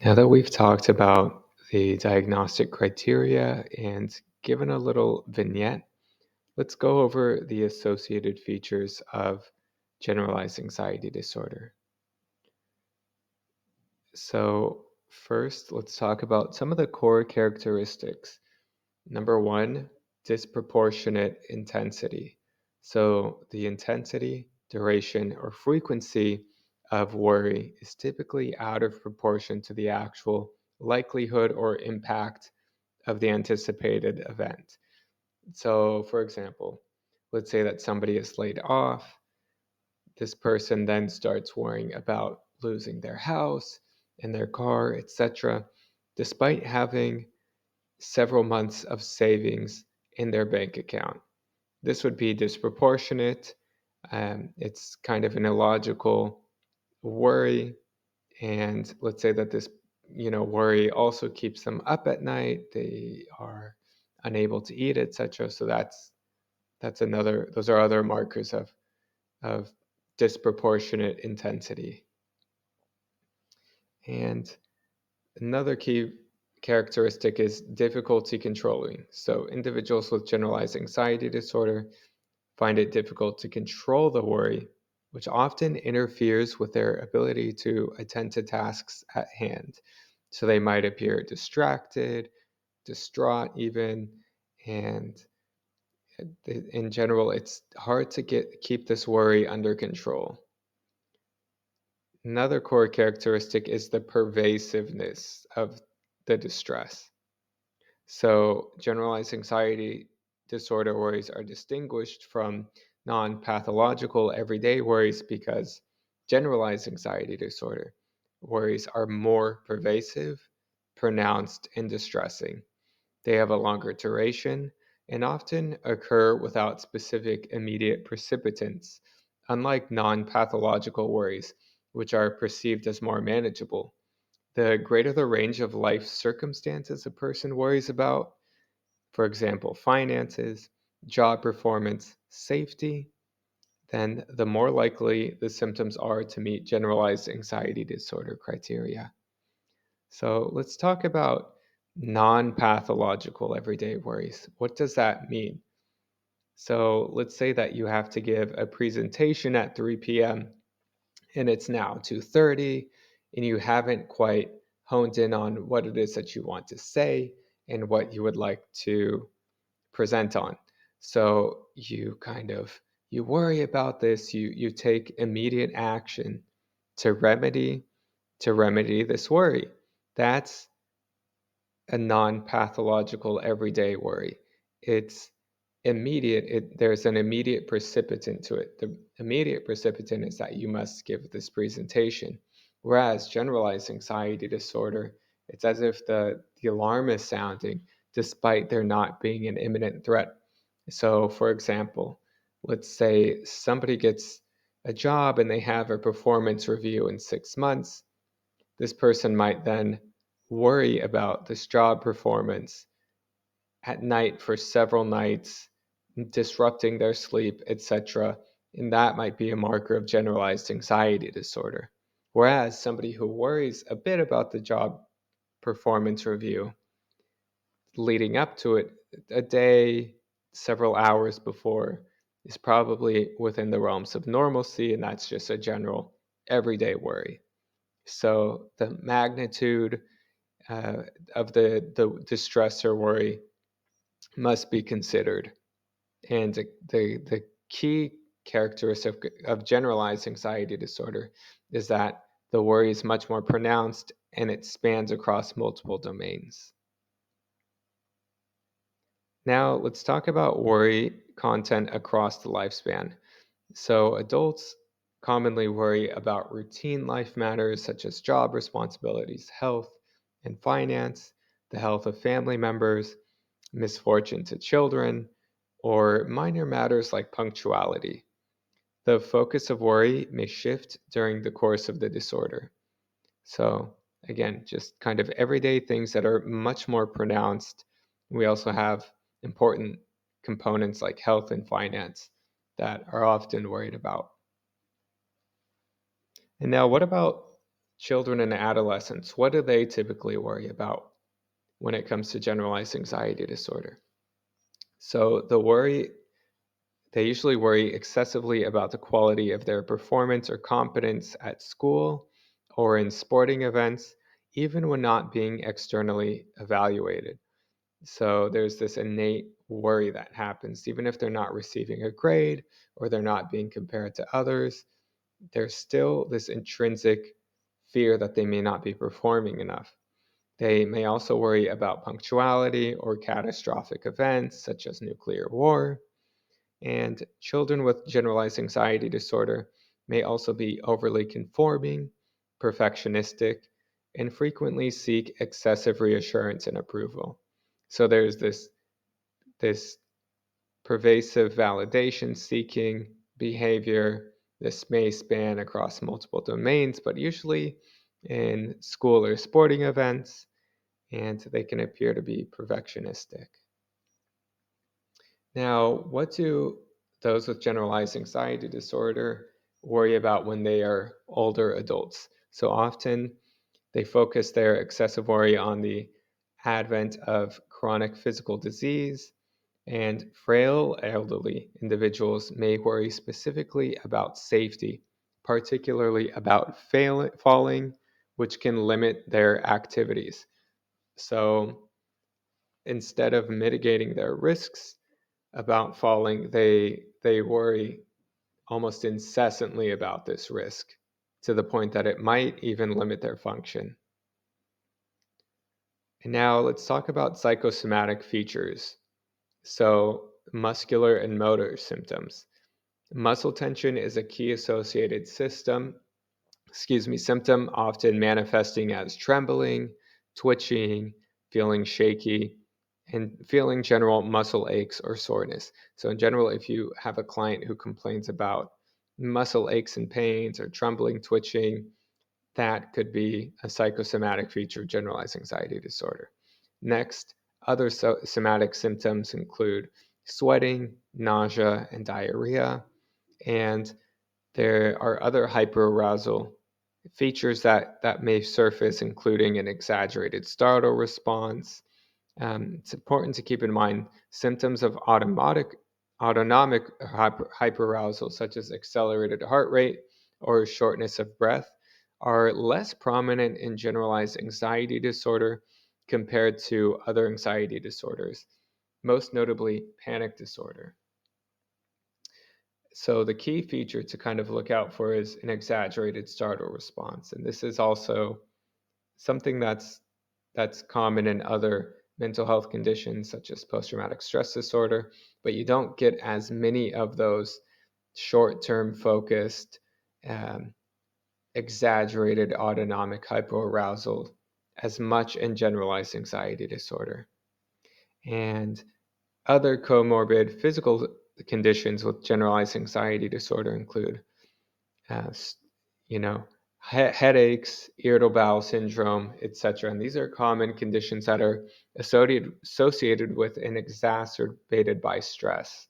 Now that we've talked about the diagnostic criteria and given a little vignette, let's go over the associated features of generalized anxiety disorder. So, first, let's talk about some of the core characteristics. Number one, disproportionate intensity. So, the intensity, duration, or frequency of worry is typically out of proportion to the actual likelihood or impact of the anticipated event. So, for example, let's say that somebody is laid off. This person then starts worrying about losing their house and their car, etc., despite having several months of savings in their bank account. This would be disproportionate. It's kind of an illogical worry. And let's say that this, worry also keeps them up at night. They are unable to eat, etc. So those are other markers of disproportionate intensity. And another key characteristic is difficulty controlling. So, individuals with generalized anxiety disorder find it difficult to control the worry, which often interferes with their ability to attend to tasks at hand. So, they might appear distracted, distraught, even, and in general, it's hard to keep this worry under control. Another core characteristic is the pervasiveness of the distress. So, generalized anxiety disorder worries are distinguished from non pathological everyday worries because generalized anxiety disorder worries are more pervasive, pronounced, and distressing. They have a longer duration and often occur without specific immediate precipitants, unlike non pathological worries, which are perceived as more manageable. The greater the range of life circumstances a person worries about, for example, finances, job performance, safety, then the more likely the symptoms are to meet generalized anxiety disorder criteria. So let's talk about non pathological everyday worries. What does that mean? So let's say that you have to give a presentation at 3 p.m. and it's now 2:30 and you haven't quite honed in on what it is that you want to say and what you would like to present on. So you worry about this, you take immediate action to remedy this worry. That's a non-pathological everyday worry. It's immediate. There's an immediate precipitant to it. The immediate precipitant is that you must give this presentation. Whereas generalized anxiety disorder, it's as if the alarm is sounding despite there not being an imminent threat. So, for example, let's say somebody gets a job and they have a performance review in 6 months. This person might then worry about this job performance at night for several nights, disrupting their sleep, etc. And that might be a marker of generalized anxiety disorder. Whereas somebody who worries a bit about the job performance review leading up to it, a day, several hours before, is probably within the realms of normalcy, and that's just a general everyday worry. So the magnitude uh, of the stress or worry must be considered. And the key characteristic of generalized anxiety disorder is that the worry is much more pronounced and it spans across multiple domains. Now, let's talk about worry content across the lifespan. So, adults commonly worry about routine life matters such as job responsibilities, health and finance, the health of family members, misfortune to children, or minor matters like punctuality. The focus of worry may shift during the course of the disorder. So, again, just kind of everyday things that are much more pronounced. We also have important components like health and finance that are often worried about. And now, what about children and adolescents, what do they typically worry about when it comes to generalized anxiety disorder? So they usually worry excessively about the quality of their performance or competence at school or in sporting events, even when not being externally evaluated. So there's this innate worry that happens, even if they're not receiving a grade or they're not being compared to others, there's still this intrinsic fear that they may not be performing enough. They may also worry about punctuality or catastrophic events such as nuclear war. And children with generalized anxiety disorder may also be overly conforming, perfectionistic, and frequently seek excessive reassurance and approval. So there's this pervasive validation seeking behavior. This may span across multiple domains, but usually in school or sporting events, and they can appear to be perfectionistic. Now, what do those with generalized anxiety disorder worry about when they are older adults? So often they focus their excessive worry on the advent of chronic physical disease, and frail elderly individuals may worry specifically about safety, particularly about falling, which can limit their activities. So instead of mitigating their risks about falling, they worry almost incessantly about this risk to the point that it might even limit their function. And now let's talk about psychosomatic features. So, muscular and motor symptoms. Muscle tension is a key associated symptom, often manifesting as trembling, twitching, feeling shaky, and feeling general muscle aches or soreness. So, in general, if you have a client who complains about muscle aches and pains or trembling, twitching, that could be a psychosomatic feature of generalized anxiety disorder. Next, other somatic symptoms include sweating, nausea, and diarrhea. And there are other hyperarousal features that may surface, including an exaggerated startle response. It's important to keep in mind symptoms of autonomic hyperarousal, such as accelerated heart rate or shortness of breath, are less prominent in generalized anxiety disorder compared to other anxiety disorders, most notably panic disorder. So the key feature to kind of look out for is an exaggerated startle response. And this is also something that's common in other mental health conditions such as post-traumatic stress disorder, but you don't get as many of those short-term focused, um, exaggerated autonomic hypoarousal as much in generalized anxiety disorder. And other comorbid physical conditions with generalized anxiety disorder include, uh, you know, headaches, irritable bowel syndrome, etc. And these are common conditions that are associated with and exacerbated by stress.